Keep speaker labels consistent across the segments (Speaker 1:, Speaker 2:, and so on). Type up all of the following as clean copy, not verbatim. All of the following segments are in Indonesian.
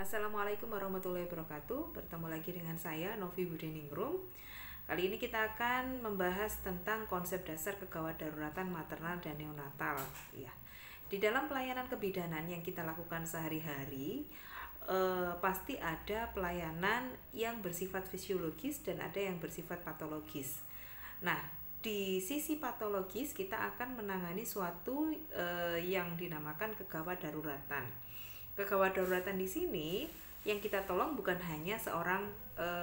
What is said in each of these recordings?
Speaker 1: Assalamualaikum warahmatullahi wabarakatuh. Bertemu lagi dengan saya Novi Budiningrum. Kali ini kita akan membahas tentang konsep dasar kegawat daruratan maternal dan neonatal. Ya, di dalam pelayanan kebidanan yang kita lakukan sehari-hari, pasti ada pelayanan yang bersifat fisiologis dan ada yang bersifat patologis. Nah, di sisi patologis kita akan menangani suatu yang dinamakan kegawat daruratan. Kegawat daruratan di sini yang kita tolong bukan hanya seorang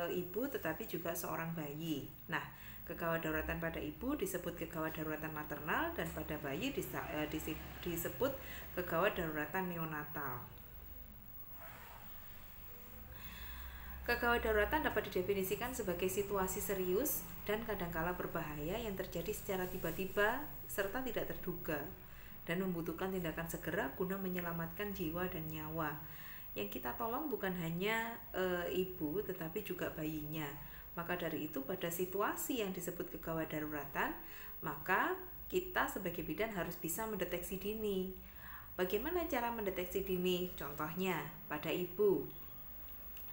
Speaker 1: ibu tetapi juga seorang bayi. Nah, kegawat daruratan pada ibu disebut kegawat daruratan maternal dan pada bayi disebut kegawat daruratan neonatal. Kegawat daruratan dapat didefinisikan sebagai situasi serius dan kadangkala berbahaya yang terjadi secara tiba-tiba serta tidak terduga dan membutuhkan tindakan segera guna menyelamatkan jiwa dan nyawa. Yang kita tolong bukan hanya ibu tetapi juga bayinya. Maka dari itu pada situasi yang disebut kegawat daruratan, maka kita sebagai bidan harus bisa mendeteksi dini. Bagaimana cara mendeteksi dini? Contohnya pada ibu,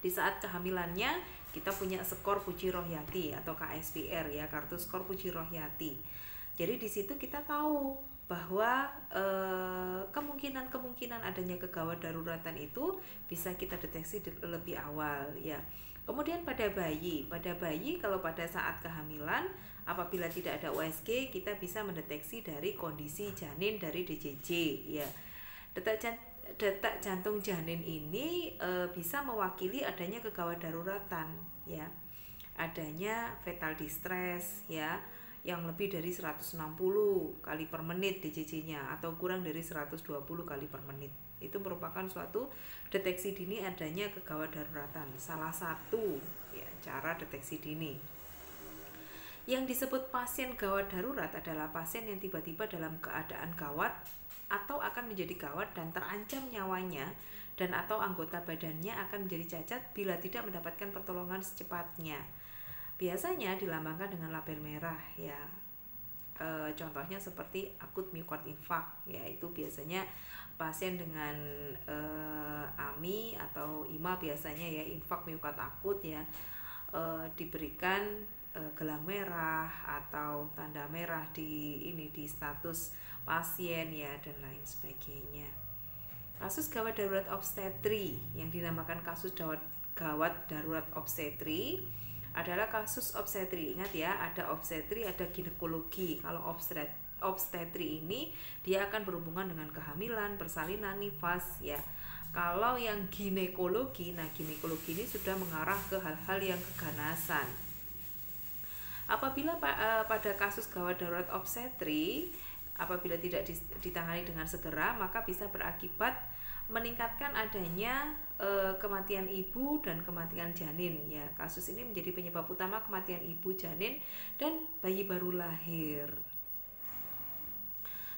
Speaker 1: di saat kehamilannya kita punya skor Puji Rohyati atau KSPR ya, kartu skor Puji Rohyati. Jadi di situ kita tahu bahwa kemungkinan adanya kegawat daruratan itu bisa kita deteksi lebih awal ya. Kemudian pada bayi kalau pada saat kehamilan apabila tidak ada USG kita bisa mendeteksi dari kondisi janin dari DJJ ya. Detak jantung janin ini bisa mewakili adanya kegawat daruratan ya. Adanya fetal distress ya, yang lebih dari 160 kali per menit DJJ-nya atau kurang dari 120 kali per menit. Itu merupakan suatu deteksi dini adanya kegawat daruratan. Salah satu ya, cara deteksi dini. Yang disebut pasien gawat darurat adalah pasien yang tiba-tiba dalam keadaan gawat atau akan menjadi gawat dan terancam nyawanya dan atau anggota badannya akan menjadi cacat bila tidak mendapatkan pertolongan secepatnya. Biasanya dilambangkan dengan label merah ya. Contohnya seperti akut miokard infark, yaitu biasanya pasien dengan AMI atau IMA biasanya ya, infark miokard akut ya, diberikan gelang merah atau tanda merah di status pasien ya dan lain sebagainya. Kasus gawat darurat obstetri yang dinamakan kasus gawat darurat obstetri adalah kasus obstetri. Ingat ya, ada obstetri, ada ginekologi. Kalau obstetri ini dia akan berhubungan dengan kehamilan, persalinan, nifas ya. Kalau yang ginekologi, nah ginekologi ini sudah mengarah ke hal-hal yang keganasan. Apabila pada kasus gawat darurat obstetri, apabila tidak ditangani dengan segera, maka bisa berakibat meningkatkan adanya kematian ibu dan kematian janin ya. Kasus ini menjadi penyebab utama kematian ibu, janin, dan bayi baru lahir.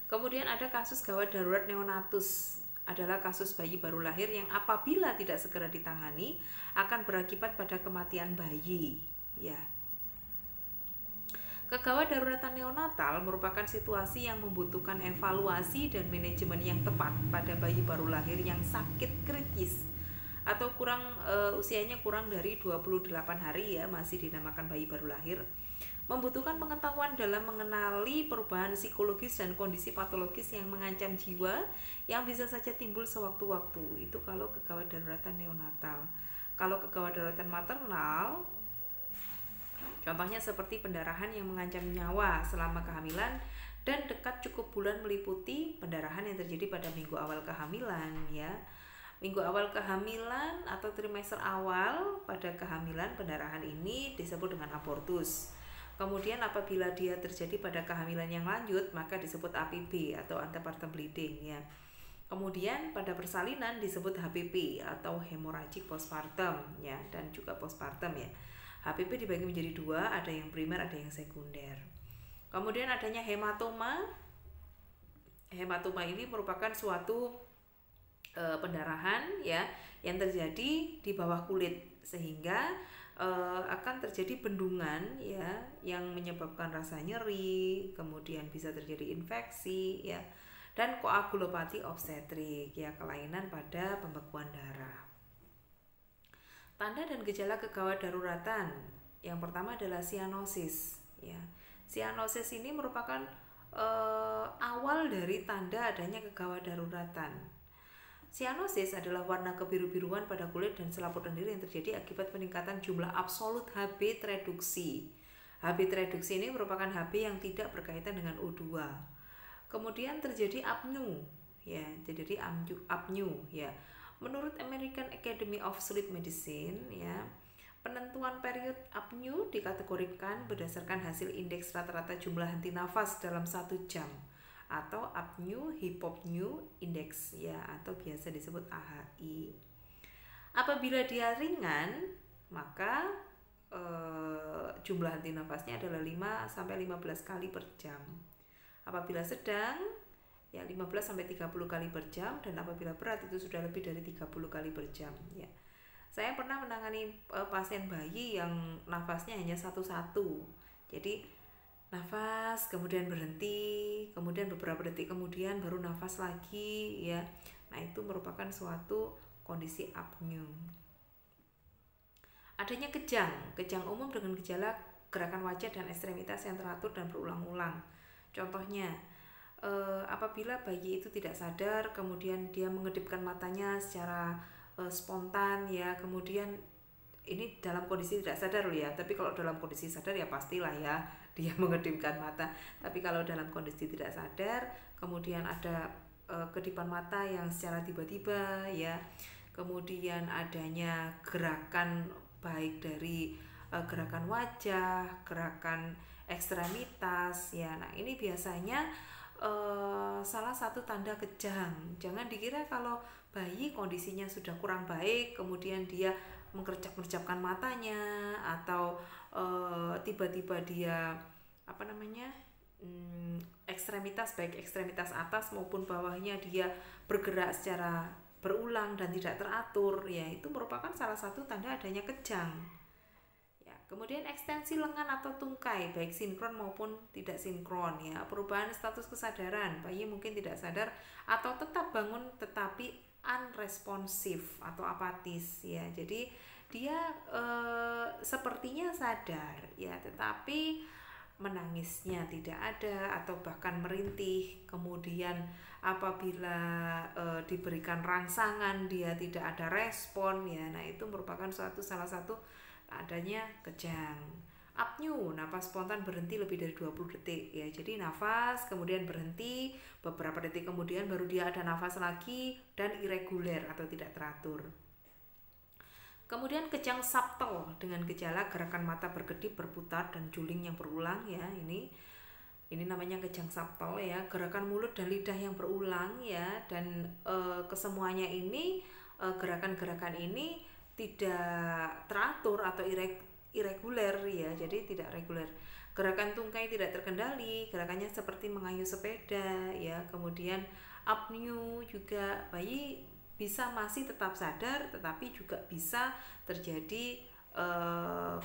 Speaker 1: Kemudian ada kasus gawat darurat neonatus, adalah kasus bayi baru lahir yang apabila tidak segera ditangani akan berakibat pada kematian bayi ya. Kegawat daruratan neonatal merupakan situasi yang membutuhkan evaluasi dan manajemen yang tepat pada bayi baru lahir yang sakit kritis atau usianya kurang dari 28 hari ya, masih dinamakan bayi baru lahir. Membutuhkan pengetahuan dalam mengenali perubahan psikologis dan kondisi patologis yang mengancam jiwa yang bisa saja timbul sewaktu-waktu. Itu kalau kegawat daruratan neonatal. Kalau kegawat daruratan maternal, contohnya seperti pendarahan yang mengancam nyawa selama kehamilan dan dekat cukup bulan, meliputi pendarahan yang terjadi pada minggu awal kehamilan ya. Minggu awal kehamilan atau trimester awal pada kehamilan, pendarahan ini disebut dengan abortus. Kemudian apabila dia terjadi pada kehamilan yang lanjut maka disebut APB atau antepartum bleeding ya. Kemudian pada persalinan disebut HPP atau hemorrhagic postpartum ya, dan juga postpartum ya. HPP dibagi menjadi dua, ada yang primer, ada yang sekunder. Kemudian adanya hematoma. Hematoma ini merupakan suatu pendarahan ya yang terjadi di bawah kulit sehingga akan terjadi bendungan ya yang menyebabkan rasa nyeri, kemudian bisa terjadi infeksi ya, dan koagulopati obstetrik ya, kelainan pada pembekuan darah. Tanda dan gejala kegawat daruratan. Yang pertama adalah sianosis. Ya, sianosis ini merupakan awal dari tanda adanya kegawat daruratan. Sianosis adalah warna kebiru-biruan pada kulit dan selaput lendir yang terjadi akibat peningkatan jumlah absolut Hb reduksi. Hb reduksi ini merupakan Hb yang tidak berkaitan dengan O2. Kemudian terjadi apnu, ya, terjadi apnu, ya. Menurut American Academy of Sleep Medicine, ya, penentuan period apnu dikategorikan berdasarkan hasil indeks rata-rata jumlah henti nafas dalam 1 jam atau apnu hypopnea index, ya, atau biasa disebut AHI. Apabila dia ringan, maka jumlah henti nafasnya adalah 5-15 kali per jam. Apabila sedang, ya 15-30 kali per jam, dan apabila berat itu sudah lebih dari 30 kali per jam, ya. Saya pernah menangani pasien bayi yang nafasnya hanya satu-satu. Jadi nafas, kemudian berhenti, kemudian beberapa detik kemudian baru nafas lagi, ya. Nah, itu merupakan suatu kondisi apnu. Adanya kejang umum dengan gejala gerakan wajah dan ekstremitas yang teratur dan berulang-ulang. Contohnya, apabila bayi itu tidak sadar, kemudian dia mengedipkan matanya secara spontan, ya, kemudian ini dalam kondisi tidak sadar loh ya, tapi kalau dalam kondisi sadar ya pastilah ya dia mengedipkan mata. Tapi kalau dalam kondisi tidak sadar, kemudian ada kedipan mata yang secara tiba-tiba, ya, kemudian adanya gerakan baik dari gerakan wajah, gerakan ekstremitas, ya. Nah, ini biasanya salah satu tanda kejang. Jangan dikira kalau bayi kondisinya sudah kurang baik kemudian dia mengerjap-kerjapkan matanya atau tiba-tiba dia ekstremitas, baik ekstremitas atas maupun bawahnya dia bergerak secara berulang dan tidak teratur, ya, itu merupakan salah satu tanda adanya kejang. Ya, kemudian ekstensi lengan atau tungkai baik sinkron maupun tidak sinkron, ya, perubahan status kesadaran, bayi mungkin tidak sadar atau tetap bangun tetapi unresponsif atau apatis, ya. Jadi dia sepertinya sadar, ya, tetapi menangisnya tidak ada atau bahkan merintih. Kemudian apabila diberikan rangsangan dia tidak ada respon, ya. Nah, itu merupakan salah satu adanya kejang. Apnu, napas spontan berhenti lebih dari 20 detik, ya. Jadi nafas kemudian berhenti, beberapa detik kemudian baru dia ada nafas lagi, dan irreguler atau tidak teratur. Kemudian kejang subtle dengan gejala gerakan mata berkedip, berputar, dan juling yang berulang, ya. Ini namanya kejang subtle, ya. Gerakan mulut dan lidah yang berulang, ya, dan kesemuanya ini gerakan-gerakan ini tidak teratur atau irreguler, ya, jadi tidak reguler. Gerakan tungkai tidak terkendali, gerakannya seperti mengayuh sepeda, ya. Kemudian apnu juga, bayi bisa masih tetap sadar tetapi juga bisa terjadi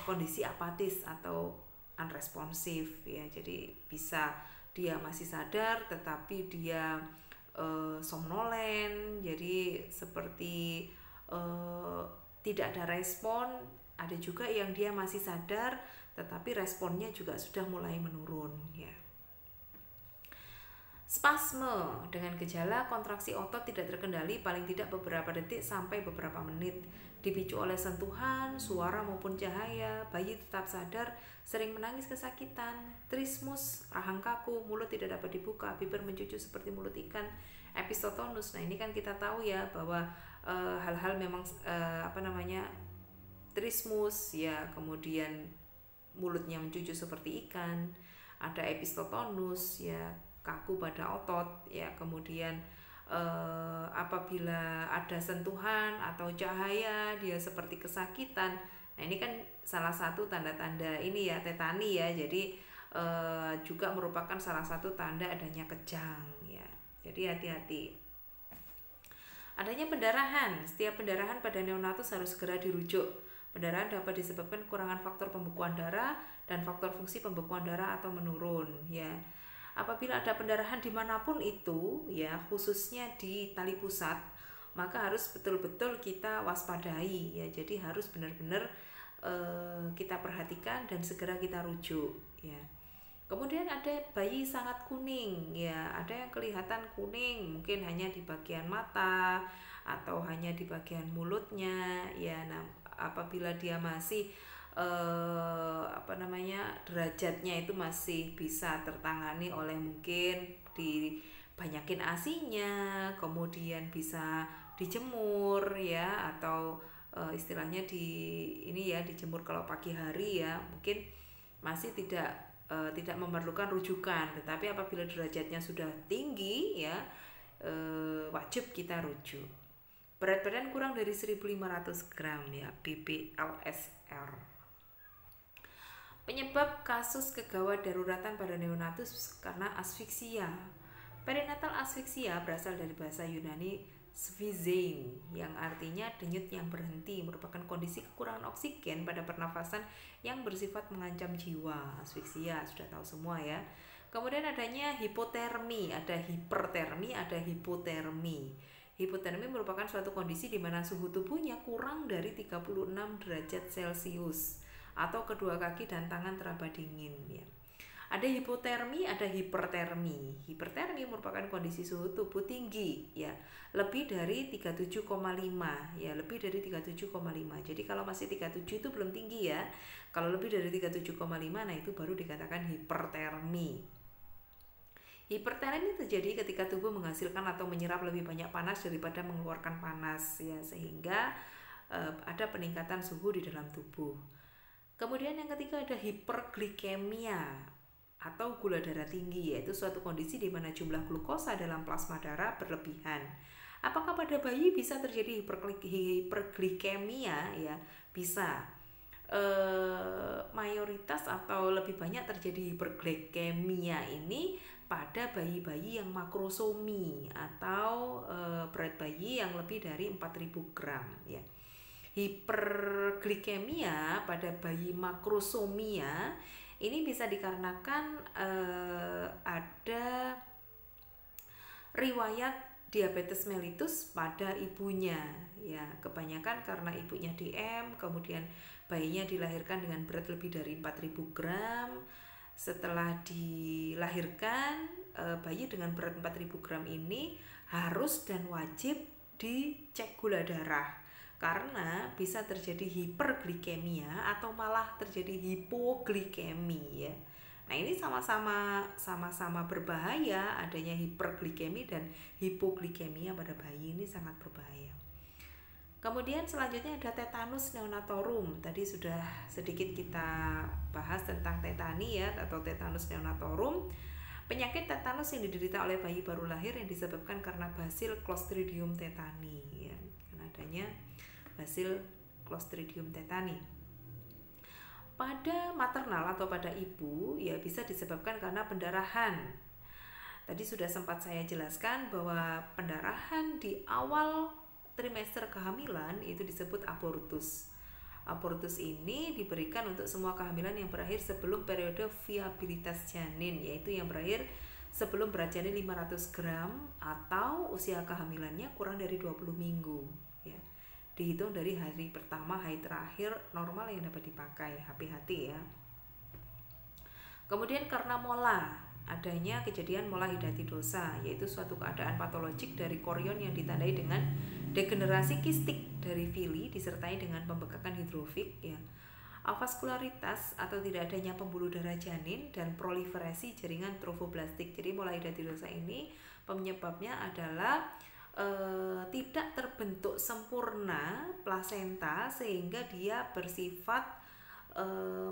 Speaker 1: kondisi apatis atau unresponsif, ya. Jadi bisa dia masih sadar tetapi dia somnolen, jadi seperti tidak ada respon. Ada juga yang dia masih sadar tetapi responnya juga sudah mulai menurun, ya. Spasme dengan gejala kontraksi otot tidak terkendali paling tidak beberapa detik sampai beberapa menit, dipicu oleh sentuhan, suara maupun cahaya. Bayi tetap sadar, sering menangis kesakitan, trismus, rahang kaku, mulut tidak dapat dibuka, bibir mencucu seperti mulut ikan, epistotonus. Nah, ini kan kita tahu ya bahwa hal-hal memang trismus, ya, kemudian mulutnya mencucu seperti ikan, ada epistotonus, ya, kaku pada otot, ya, kemudian apabila ada sentuhan atau cahaya dia seperti kesakitan. Nah, ini kan salah satu tanda-tanda ini, ya, tetani, ya. Jadi juga merupakan salah satu tanda adanya kejang, ya. Jadi hati-hati. Adanya pendarahan. Setiap pendarahan pada neonatus harus segera dirujuk. Pendarahan dapat disebabkan kurangan faktor pembekuan darah dan faktor fungsi pembekuan darah atau menurun, ya. Apabila ada pendarahan dimanapun itu, ya, khususnya di tali pusat, maka harus betul-betul kita waspadai ya. Jadi harus benar-benar kita perhatikan dan segera kita rujuk ya. Kemudian ada bayi sangat kuning ya, ada yang kelihatan kuning mungkin hanya di bagian mata atau hanya di bagian mulutnya ya. Nah, apabila dia masih derajatnya itu masih bisa tertangani oleh mungkin dibanyakin asinya, kemudian bisa dijemur ya, atau istilahnya dijemur kalau pagi hari ya, mungkin masih tidak memerlukan rujukan. Tetapi apabila derajatnya sudah tinggi ya, wajib kita rujuk. Berat badan kurang dari 1.500 gram ya, BPLSR. Penyebab kasus kegawat daruratan pada neonatus karena asfiksia. Perinatal asfiksia berasal dari bahasa Yunani sphizein yang artinya denyut yang berhenti, merupakan kondisi kekurangan oksigen pada pernafasan yang bersifat mengancam jiwa. Asfiksia sudah tahu semua ya. Kemudian adanya hipotermi, ada hipertermi, ada hipotermi. Hipotermi merupakan suatu kondisi di mana suhu tubuhnya kurang dari 36 derajat Celcius atau kedua kaki dan tangan teraba dingin ya. Ada hipotermi, ada hipertermi. Hipertermi merupakan kondisi suhu tubuh tinggi ya, lebih dari 37,5 ya, lebih dari 37,5. Jadi kalau masih 37 itu belum tinggi ya. Kalau lebih dari 37,5 nah itu baru dikatakan hipertermi. Hipertermi terjadi ketika tubuh menghasilkan atau menyerap lebih banyak panas daripada mengeluarkan panas ya, sehingga ada peningkatan suhu di dalam tubuh. Kemudian yang ketiga ada hiperglikemia atau gula darah tinggi, yaitu suatu kondisi di mana jumlah glukosa dalam plasma darah berlebihan. Apakah pada bayi bisa terjadi hiperglikemia ya? Bisa. Mayoritas atau lebih banyak terjadi hiperglikemia ini pada bayi-bayi yang makrosomi atau berat bayi yang lebih dari 4.000 gram ya. Hiperglikemia pada bayi makrosomia ini bisa dikarenakan ada riwayat diabetes mellitus pada ibunya ya, kebanyakan karena ibunya DM, kemudian bayinya dilahirkan dengan berat lebih dari 4.000 gram. Setelah dilahirkan, bayi dengan berat 4.000 gram ini harus dan wajib dicek gula darah, karena bisa terjadi hiperglikemia atau malah terjadi hipoglikemi ya. Nah, ini sama-sama berbahaya, adanya hiperglikemi dan hipoglikemia pada bayi ini sangat berbahaya. Kemudian selanjutnya ada tetanus neonatorum. Tadi sudah sedikit kita bahas tentang tetani ya, atau tetanus neonatorum. Penyakit tetanus yang diderita oleh bayi baru lahir yang disebabkan karena basil Clostridium tetani ya, karena adanya basil Clostridium tetani. Pada maternal atau pada ibu ya bisa disebabkan karena pendarahan. Tadi sudah sempat saya jelaskan bahwa pendarahan di awal trimester kehamilan itu disebut abortus. Abortus ini diberikan untuk semua kehamilan yang berakhir sebelum periode viabilitas janin, yaitu yang berakhir sebelum berat janin 500 gram atau usia kehamilannya kurang dari 20 minggu ya. Dihitung dari hari pertama, hari terakhir normal yang dapat dipakai. Hati-hati ya. Kemudian karena mola, adanya kejadian mola hidatidosa, yaitu suatu keadaan patologik dari korion yang ditandai dengan degenerasi kistik dari villi disertai dengan pembekakan hidrofik ya, avaskularitas atau tidak adanya pembuluh darah janin, dan proliferasi jaringan trofoblastik. Jadi mola hidatidosa ini penyebabnya adalah tidak terbentuk sempurna plasenta sehingga dia bersifat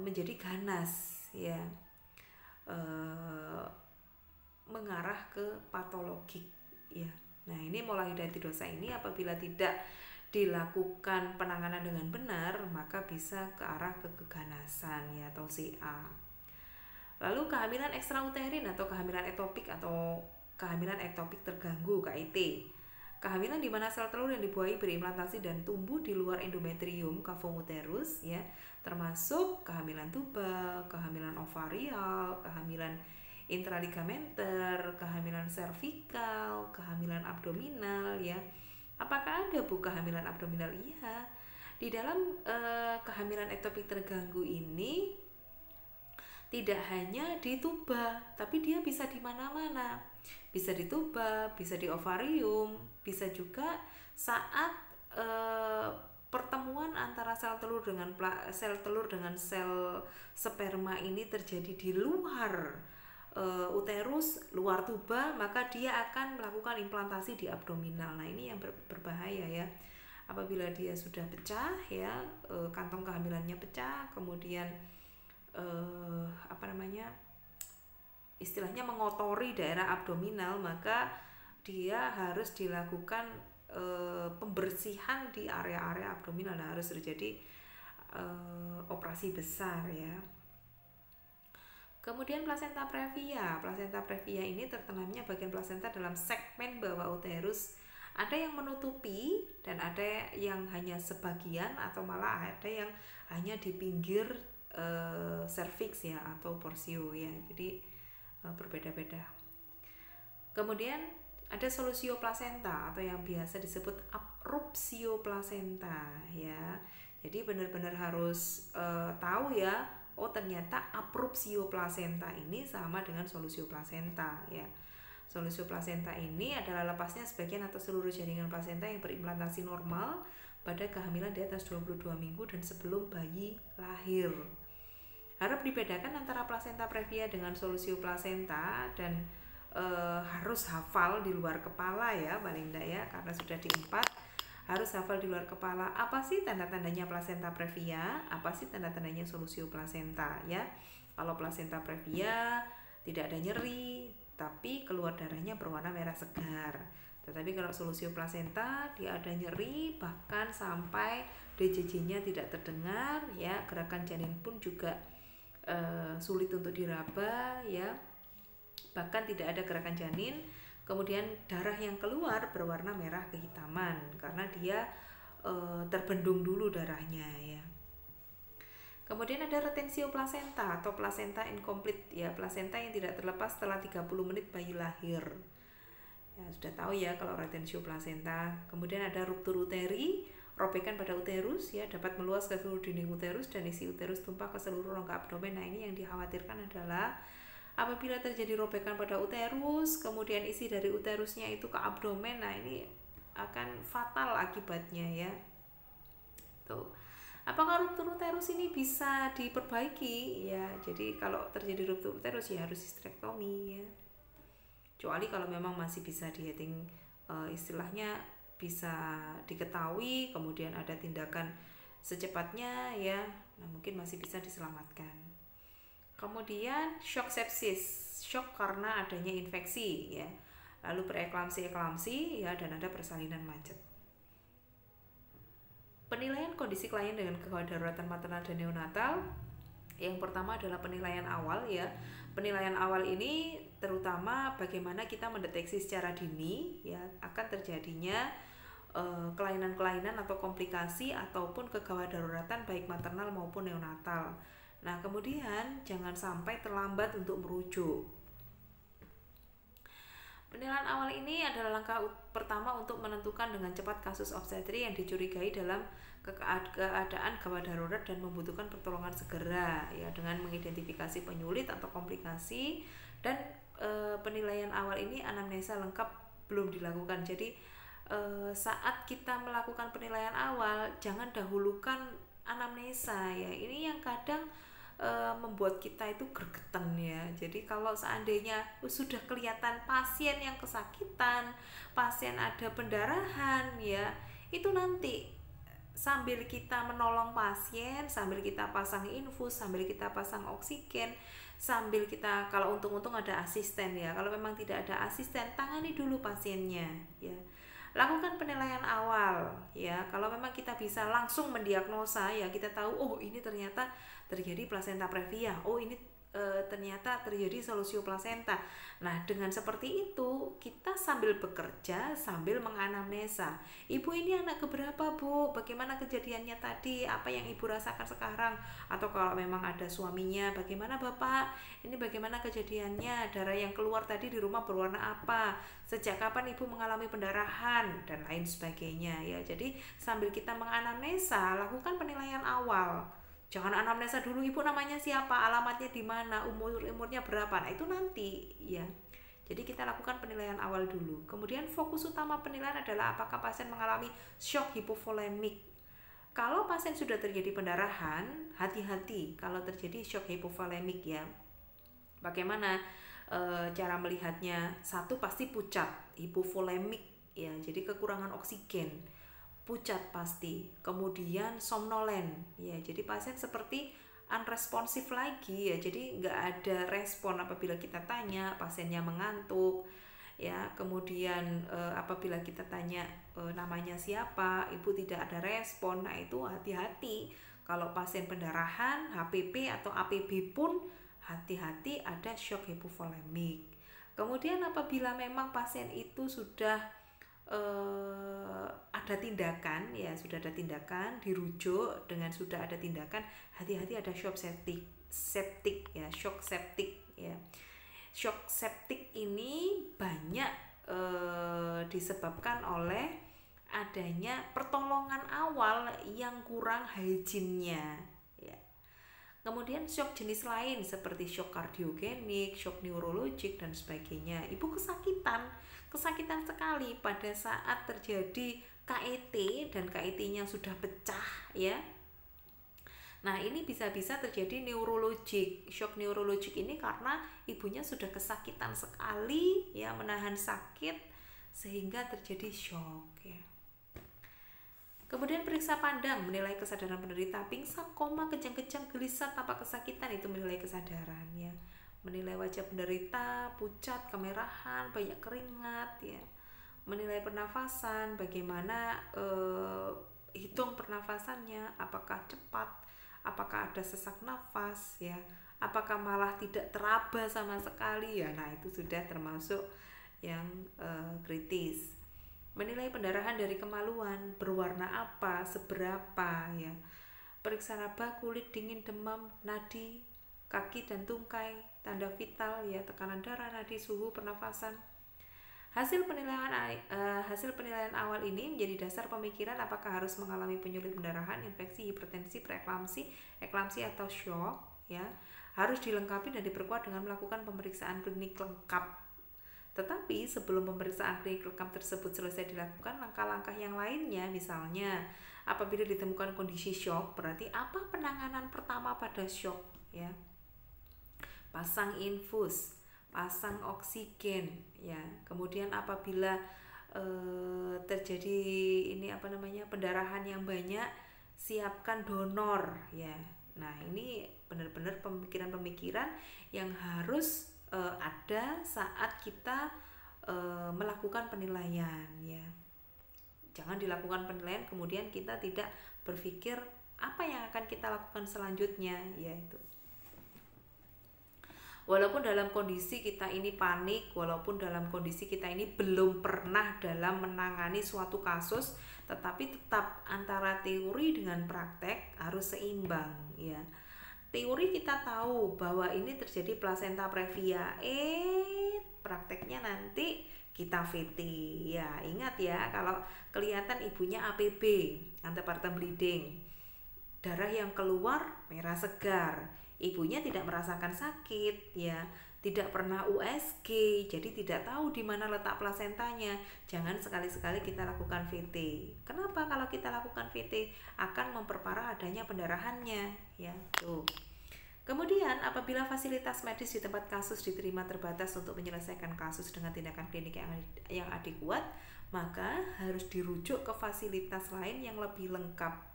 Speaker 1: menjadi ganas ya, mengarah ke patologik ya. Nah, ini mola hidatidosa ini apabila tidak dilakukan penanganan dengan benar maka bisa ke arah ke keganasan ya, atau CA. Lalu kehamilan ekstrauterin atau kehamilan ektopik atau kehamilan ektopik terganggu KET. Kehamilan di mana sel telur yang dibuahi berimplantasi dan tumbuh di luar endometrium cavum uterus ya, termasuk kehamilan tubal, kehamilan ovarial, kehamilan intraligamenter, kehamilan servikal, kehamilan abdominal ya, Apakah ada Bu kehamilan abdominal? Iya. Di dalam kehamilan ektopik terganggu ini tidak hanya di tuba, tapi dia bisa di mana-mana. Bisa di tuba, bisa di ovarium, bisa juga saat pertemuan antara sel telur dengan sel sperma ini terjadi di luar uterus, luar tuba, maka dia akan melakukan implantasi di abdominal. Nah, ini yang berbahaya ya. Apabila dia sudah pecah ya, kantong kehamilannya pecah, kemudian istilahnya mengotori daerah abdominal, maka dia harus dilakukan pembersihan di area-area abdominal. Nah, harus terjadi operasi besar ya. Kemudian plasenta previa. Plasenta previa ini tertanamnya bagian plasenta dalam segmen bawah uterus. Ada yang menutupi dan ada yang hanya sebagian, atau malah ada yang hanya di pinggir cervix ya, atau porsio ya. Jadi berbeda-beda. Kemudian ada solusio plasenta atau yang biasa disebut abrupsio plasenta ya. Jadi benar-benar harus tahu ya, oh ternyata abrupsio plasenta ini sama dengan solusio plasenta ya. Solusio plasenta ini adalah lepasnya sebagian atau seluruh jaringan plasenta yang berimplantasi normal pada kehamilan di atas 22 minggu dan sebelum bayi lahir. Harap dibedakan antara plasenta previa dengan solusio plasenta, dan harus hafal di luar kepala ya, paling enggak ya, karena sudah di 4 harus hafal di luar kepala apa sih tanda-tandanya plasenta previa, apa sih tanda-tandanya solusio plasenta ya. Kalau plasenta previa tidak ada nyeri, tapi keluar darahnya berwarna merah segar. Tetapi kalau solusio plasenta dia ada nyeri, bahkan sampai DJJ-nya tidak terdengar ya, gerakan janin pun juga sulit untuk diraba ya, bahkan tidak ada gerakan janin. Kemudian darah yang keluar berwarna merah kehitaman karena dia terbendung dulu darahnya ya. Kemudian ada retensio plasenta atau plasenta incomplete ya, plasenta yang tidak terlepas setelah 30 menit bayi lahir. Ya, sudah tahu ya kalau retensio plasenta. Kemudian ada ruptur uteri, robekan pada uterus ya, dapat meluas ke seluruh dinding uterus dan isi uterus tumpah ke seluruh rongga abdomen. Nah, ini yang dikhawatirkan adalah apabila terjadi robekan pada uterus, kemudian isi dari uterusnya itu ke abdomen, nah ini akan fatal akibatnya ya. Tuh. Apakah ruptur uterus ini bisa diperbaiki? Ya, jadi kalau terjadi ruptur uterus ya harus histerektomi ya. Kecuali kalau memang masih bisa dieting, istilahnya bisa diketahui, kemudian ada tindakan secepatnya ya, nah mungkin masih bisa diselamatkan. Kemudian shock sepsis, shock karena adanya infeksi ya, lalu bereklamsi ya, dan ada persalinan macet. Penilaian kondisi klien dengan kegawat daruratan maternal dan neonatal. Yang pertama adalah penilaian awal ya. Penilaian awal ini terutama bagaimana kita mendeteksi secara dini ya akan terjadinya kelainan-kelainan atau komplikasi ataupun kegawat daruratan baik maternal maupun neonatal. Nah, kemudian jangan sampai terlambat untuk merujuk. Penilaian awal ini adalah langkah pertama untuk menentukan dengan cepat kasus obstetri yang dicurigai dalam keadaan gawat darurat dan membutuhkan pertolongan segera ya, dengan mengidentifikasi penyulit atau komplikasi. Dan penilaian awal ini anamnesa lengkap belum dilakukan. Jadi saat kita melakukan penilaian awal jangan dahulukan anamnesa ya. Ini yang kadang membuat kita itu gregetan ya. Jadi kalau seandainya sudah kelihatan pasien yang kesakitan, pasien ada pendarahan ya, itu nanti sambil kita menolong pasien, sambil kita pasang infus, sambil kita pasang oksigen, sambil kita, kalau untung-untung ada asisten ya, kalau memang tidak ada asisten, tangani dulu pasiennya ya. Lakukan penilaian awal ya. Kalau memang kita bisa langsung mendiagnosa ya, kita tahu oh ini ternyata terjadi plasenta previa, oh ini ternyata terjadi solusio plasenta. Nah, dengan seperti itu kita sambil bekerja sambil menganamnesa. Ibu ini anak keberapa, Bu? Bagaimana kejadiannya tadi? Apa yang Ibu rasakan sekarang? Atau kalau memang ada suaminya, bagaimana Bapak? Ini bagaimana kejadiannya? Darah yang keluar tadi di rumah berwarna apa? Sejak kapan Ibu mengalami pendarahan dan lain sebagainya ya. Jadi sambil kita menganamnesa, lakukan penilaian awal. Jangan anamnesa dulu, ibu namanya siapa, alamatnya di mana, umurnya berapa. Nah, itu nanti ya. Jadi kita lakukan penilaian awal dulu. Kemudian fokus utama penilaian adalah apakah pasien mengalami shock hipovolemik. Kalau pasien sudah terjadi pendarahan, hati-hati kalau terjadi shock hipovolemik ya. Bagaimana cara melihatnya? Satu, pasti pucat, hipovolemik ya. Jadi kekurangan oksigen, pucat pasti, kemudian somnolen ya, jadi pasien seperti unresponsif lagi ya, jadi nggak ada respon apabila kita tanya, pasiennya mengantuk ya, kemudian apabila kita tanya namanya siapa, ibu tidak ada respon. Nah, itu hati-hati kalau pasien pendarahan, HPP atau APB pun hati-hati ada shock hipovolemik. Kemudian apabila memang pasien itu sudah ada tindakan ya, sudah ada tindakan, dirujuk dengan sudah ada tindakan, hati-hati ada shock septik ya, shock septik ya. Shock septik ini banyak disebabkan oleh adanya pertolongan awal yang kurang hygiene-nya ya. Kemudian shock jenis lain seperti shock kardiogenik, shock neurologik dan sebagainya. Ibu kesakitan sekali pada saat terjadi KET dan KET-nya sudah pecah ya. Nah, ini bisa-bisa terjadi neurologik. Shock neurologik ini karena ibunya sudah kesakitan sekali ya, menahan sakit sehingga terjadi shock ya. Kemudian periksa pandang, menilai kesadaran penderita. Pingsan, koma, kejang-kejang, gelisah tanpa kesakitan, itu menilai kesadaran ya. Menilai wajah penderita, pucat, kemerahan, banyak keringat ya. Menilai pernafasan, bagaimana hitung pernafasannya, apakah cepat, apakah ada sesak nafas ya, apakah malah tidak teraba sama sekali ya. Nah, itu sudah termasuk yang kritis. Menilai pendarahan dari kemaluan, berwarna apa, seberapa ya. Periksa raba, kulit dingin, demam, nadi, kaki dan tungkai, tanda vital ya, tekanan darah, nadi, suhu, pernafasan. Hasil penilaian awal ini menjadi dasar pemikiran apakah harus mengalami penyulit pendarahan, infeksi, hipertensi, preeklamsi, eklamsi atau shock ya. Harus dilengkapi dan diperkuat dengan melakukan pemeriksaan klinik lengkap. Tetapi sebelum pemeriksaan klinik lengkap tersebut selesai dilakukan, langkah-langkah yang lainnya, misalnya apabila ditemukan kondisi shock, berarti apa penanganan pertama pada shock ya? Pasang infus, pasang oksigen ya. Kemudian apabila terjadi pendarahan yang banyak, siapkan donor ya. Nah, ini benar-benar pemikiran-pemikiran yang harus ada saat kita melakukan penilaian ya. Jangan dilakukan penilaian kemudian kita tidak berpikir apa yang akan kita lakukan selanjutnya, yaitu walaupun dalam kondisi kita ini panik, walaupun dalam kondisi kita ini belum pernah dalam menangani suatu kasus, tetapi tetap antara teori dengan praktek harus seimbang ya. Teori kita tahu bahwa ini terjadi plasenta previa, prakteknya nanti kita VT ya. Ingat ya, kalau kelihatan ibunya APB, antepartum bleeding, darah yang keluar merah segar, ibunya tidak merasakan sakit ya, tidak pernah USG, jadi tidak tahu di mana letak plasentanya. Jangan sekali-sekali kita lakukan VT. Kenapa? Kalau kita lakukan VT akan memperparah adanya pendarahannya ya. Tuh. Kemudian apabila fasilitas medis di tempat kasus diterima terbatas untuk menyelesaikan kasus dengan tindakan klinik yang adekuat, maka harus dirujuk ke fasilitas lain yang lebih lengkap.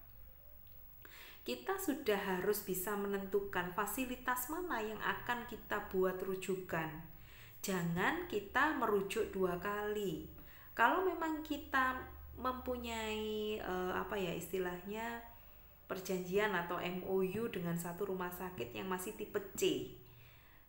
Speaker 1: Kita sudah harus bisa menentukan fasilitas mana yang akan kita buat rujukan. Jangan kita merujuk 2 kali. Kalau memang kita mempunyai perjanjian atau MOU dengan satu rumah sakit yang masih tipe C,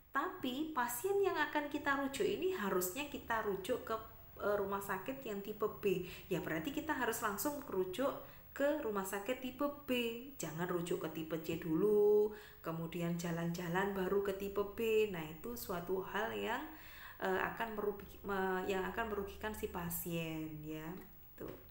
Speaker 1: Tapi pasien yang akan kita rujuk ini harusnya kita rujuk ke rumah sakit yang tipe B. Ya berarti kita harus langsung rujuk ke rumah sakit tipe B. Jangan rujuk ke tipe C dulu, kemudian jalan-jalan baru ke tipe B. Nah, itu suatu hal yang akan merugikan si pasien ya. Tuh.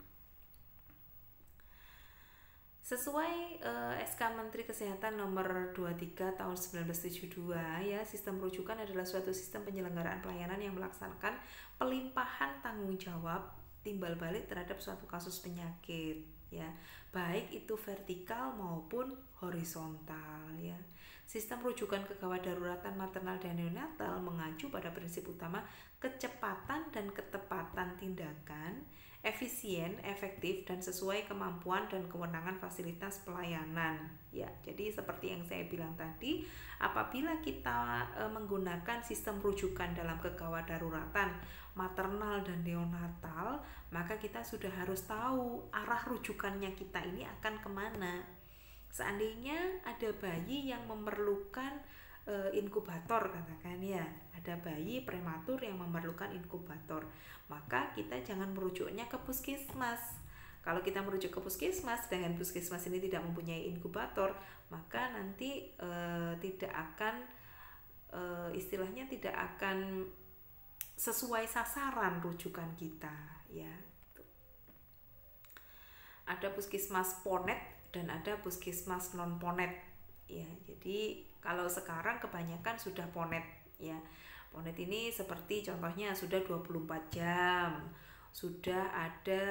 Speaker 1: Sesuai SK Menteri Kesehatan nomor 23 tahun 1972 ya, sistem rujukan adalah suatu sistem penyelenggaraan pelayanan yang melaksanakan pelimpahan tanggung jawab timbal balik terhadap suatu kasus penyakit ya, baik itu vertikal maupun horizontal ya. Sistem rujukan kegawat daruratan maternal dan neonatal mengacu pada prinsip utama kecepatan dan ketepatan tindakan, efisien, efektif, dan sesuai kemampuan dan kewenangan fasilitas pelayanan. Ya, jadi seperti yang saya bilang tadi, apabila kita menggunakan sistem rujukan dalam kegawat daruratan maternal dan neonatal, maka kita sudah harus tahu arah rujukannya kita ini akan kemana. Seandainya ada bayi yang memerlukan inkubator, katakan ya, ada bayi prematur yang memerlukan inkubator, maka kita jangan merujuknya ke puskesmas. Kalau kita merujuk ke puskesmas dengan puskesmas ini tidak mempunyai inkubator, maka nanti tidak akan istilahnya tidak akan sesuai sasaran rujukan kita ya. Ada puskesmas ponet dan ada puskesmas non ponet ya. Jadi kalau sekarang kebanyakan sudah ponet ya. Ponet ini seperti contohnya sudah 24 jam, sudah ada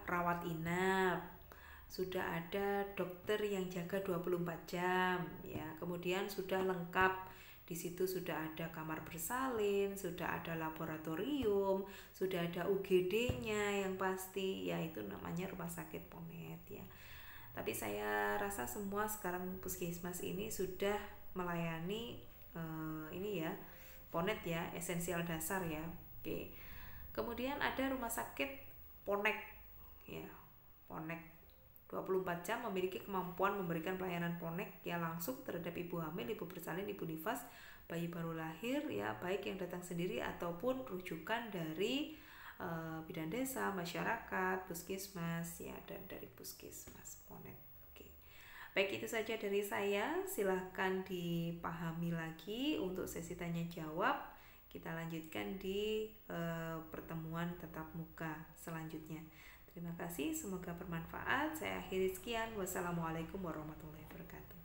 Speaker 1: rawat inap, sudah ada dokter yang jaga 24 jam ya. Kemudian sudah lengkap, di situ sudah ada kamar bersalin, sudah ada laboratorium, sudah ada UGD-nya yang pasti ya, itu namanya rumah sakit ponet ya. Tapi saya rasa semua sekarang puskesmas ini sudah melayani ini ya, ponet ya, esensial dasar ya. Oke. Kemudian ada rumah sakit ponek ya. Ponek 24 jam memiliki kemampuan memberikan pelayanan ponek ya langsung terhadap ibu hamil, ibu bersalin, ibu nifas, bayi baru lahir ya, baik yang datang sendiri ataupun rujukan dari bidan desa, masyarakat, puskesmas ya, dan dari puskesmas ponet. Oke. Baik, itu saja dari saya. Silahkan dipahami lagi untuk sesi tanya jawab. Kita lanjutkan di pertemuan tatap muka selanjutnya. Terima kasih, semoga bermanfaat. Saya akhiri sekian. Wassalamualaikum warahmatullahi wabarakatuh.